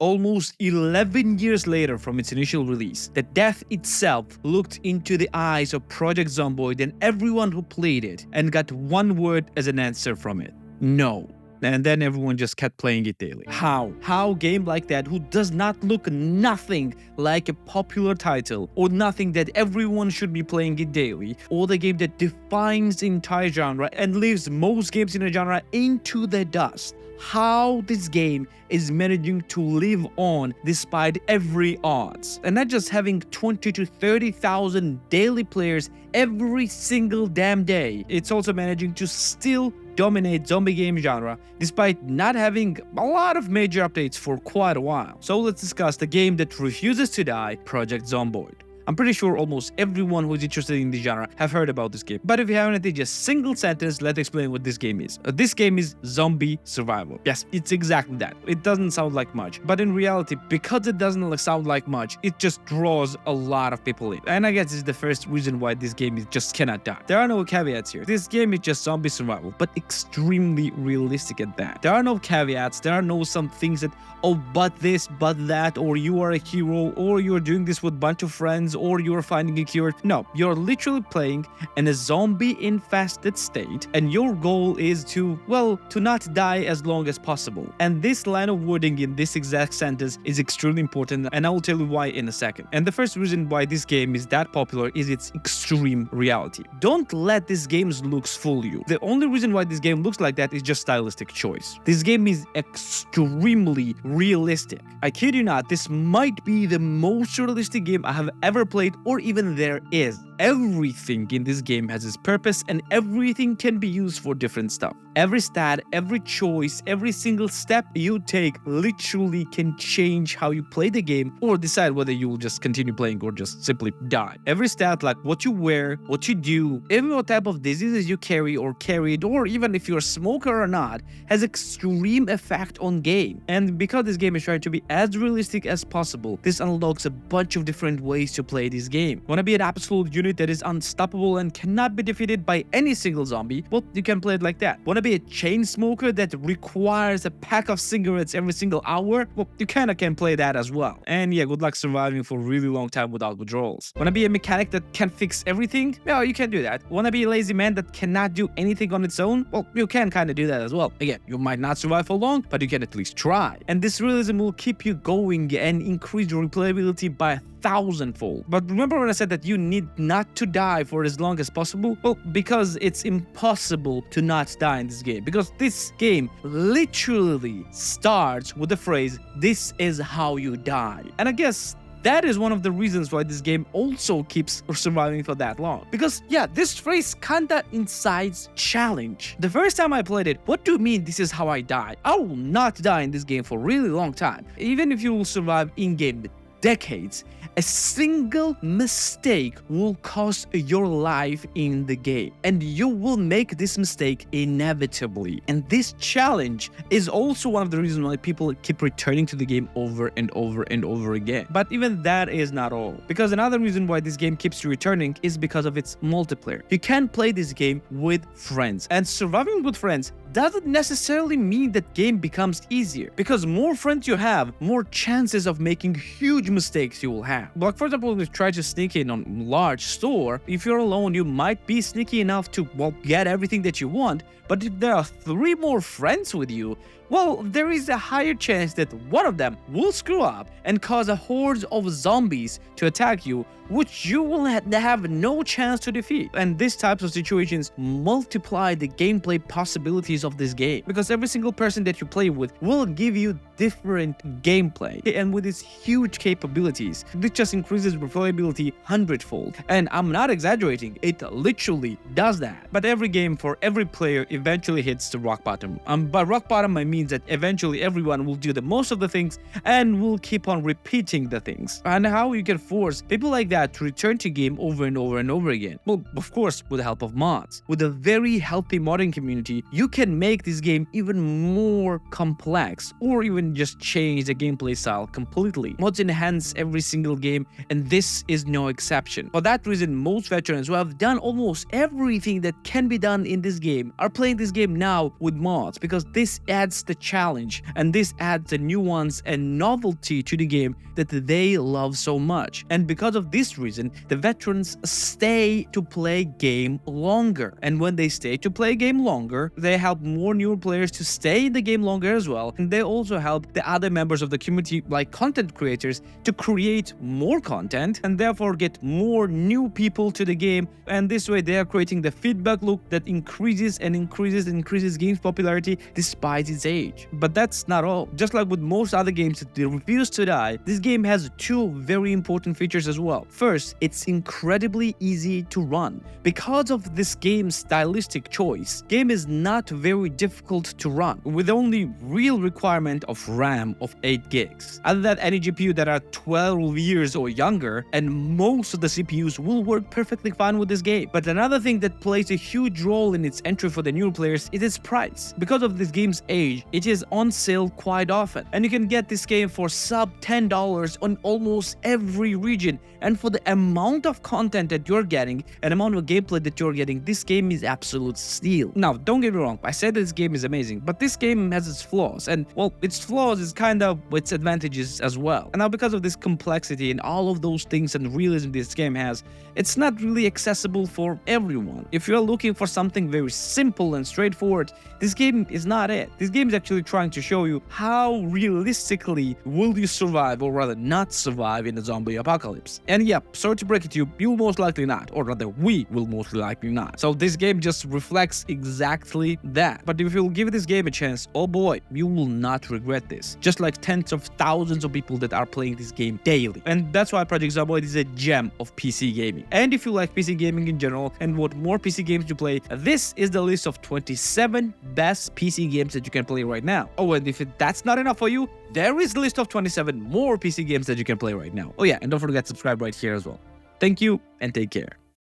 Almost 11 years later from its initial release, the death itself looked into the eyes of Project Zomboid and everyone who played it and got one word as an answer from it: no. And then everyone just kept playing it daily. How? How a game like that, who does not look nothing like a popular title, or nothing that everyone should be playing it daily, or the game that defines the entire genre and leaves most games in a genre into the dust, how this game is managing to live on despite every odds, and not just having 20 to 30,000 daily players every single damn day, it's also managing to still dominate zombie game genre despite not having a lot of major updates for quite a while. So let's discuss the game that refuses to die, Project Zomboid. I'm pretty sure almost everyone who's interested in the genre have heard about this game, but if you haven't, in just single sentence, let's explain what this game is. This game is zombie survival. Yes, it's exactly that. It doesn't sound like much, but in reality, because it doesn't sound like much, it just draws a lot of people in. And I guess this is the first reason why this game just cannot die. There are no caveats here. This game is just zombie survival, but extremely realistic at that. There are no caveats, there are no some things that, oh, but this, but that, or you are a hero, or you're doing this with a bunch of friends, or you're finding a cure. No, you're literally playing in a zombie-infested state, and your goal is to not die as long as possible. And this line of wording in this exact sentence is extremely important, and I will tell you why in a second. And the first reason why this game is that popular is its extreme reality. Don't let this game's looks fool you. The only reason why this game looks like that is just stylistic choice. This game is extremely realistic. I kid you not, this might be the most realistic game I have ever played, or even there is. Everything in this game has its purpose, and everything can be used for different stuff. Every stat, every choice, every single step you take literally can change how you play the game, or decide whether you will just continue playing or just simply die. Every stat, like what you wear, what you do, even what type of diseases you carry or carried, or even if you're a smoker or not, has extreme effect on game. And because this game is trying to be as realistic as possible, this unlocks a bunch of different ways to play this game. Wanna be an absolute unit that is unstoppable and cannot be defeated by any single zombie? Well, you can play it like that. Wanna be a chain smoker that requires a pack of cigarettes every single hour? Well, you kinda can play that as well. And yeah, good luck surviving for a really long time without withdrawals. Wanna be a mechanic that can fix everything? No, you can do that. Wanna be a lazy man that cannot do anything on its own? Well, you can kinda do that as well. Again, you might not survive for long, but you can at least try. And this realism will keep you going and increase your replayability by 1,000-fold. But remember when I said that you need not to die for as long as possible? Well, because it's impossible to not die in this game. Because this game literally starts with the phrase, "This is how you die." And I guess that is one of the reasons why this game also keeps surviving for that long. Because yeah, this phrase kinda incites challenge. The first time I played it, what do you mean this is how I die? I will not die in this game for a really long time. Even if you will survive in-game decades, a single mistake will cost your life in the game, and you will make this mistake inevitably. And this challenge is also one of the reasons why people keep returning to the game over and over and over again. But even that is not all, because another reason why this game keeps returning is because of its multiplayer. You can play this game with friends, and surviving with friends doesn't necessarily mean that game becomes easier, because more friends you have, more chances of making huge mistakes you will have. Like for example, if you try to sneak in on a large store, if you're alone, you might be sneaky enough to, well, get everything that you want, but if there are 3 more friends with you, well, there is a higher chance that one of them will screw up and cause a horde of zombies to attack you, which you will have no chance to defeat. And these types of situations multiply the gameplay possibilities of this game, because every single person that you play with will give you different gameplay. And with its huge capabilities, this just increases replayability 100-fold. And I'm not exaggerating, it literally does that. But every game for every player eventually hits the rock bottom. By rock bottom, I mean that eventually everyone will do the most of the things and will keep on repeating the things. And how you can force people like that to return to game over and over and over again? Well, of course, with the help of mods. With a very healthy modding community, you can make this game even more complex, or even just change the gameplay style completely. Mods enhance every single game, and this is no exception. For that reason, most veterans who have done almost everything that can be done in this game are playing playing this game now with mods, because this adds the challenge and this adds the nuance and novelty to the game that they love so much. And because of this reason, the veterans stay to play game longer. And when they stay to play game longer, they help more newer players to stay in the game longer as well. And they also help the other members of the community, like content creators, to create more content and therefore get more new people to the game. And this way they are creating the feedback loop that increases and increases game's popularity despite its age. But that's not all. Just like with most other games that refuse to die, this game has two very important features as well. First, it's incredibly easy to run. Because of this game's stylistic choice, game is not very difficult to run, with only real requirement of RAM of 8 gigs. Other than any GPU that are 12 years or younger, and most of the CPUs will work perfectly fine with this game. But another thing that plays a huge role in its entry for the newer players is its price. Because of this game's age, it is on sale quite often, and you can get this game for sub $10 on almost every region. And for the amount of content that you're getting and amount of gameplay that you're getting, this game is absolute steal. Now, don't get me wrong, I said this game is amazing, but this game has its flaws, and well, its flaws is kind of its advantages as well. And now, because of this complexity and all of those things and realism this game has, it's not really accessible for everyone. If you're looking for something very simple and straightforward, this game is not it. This game is actually trying to show you how realistically will you survive, or rather not survive, in a zombie apocalypse. And yeah, sorry to break it to you, you will most likely not, or rather we will most likely not. So this game just reflects exactly that. But if you'll give this game a chance, oh boy, you will not regret this. Just like tens of thousands of people that are playing this game daily. And that's why Project Zomboid is a gem of PC gaming. And if you like PC gaming in general and want more PC games to play, this is the list of 27 best PC games that you can play right now. Oh, and if that's not enough for you, there is a list of 27 more PC games that you can play right now. Oh yeah, and don't forget to subscribe right here as well. Thank you and take care.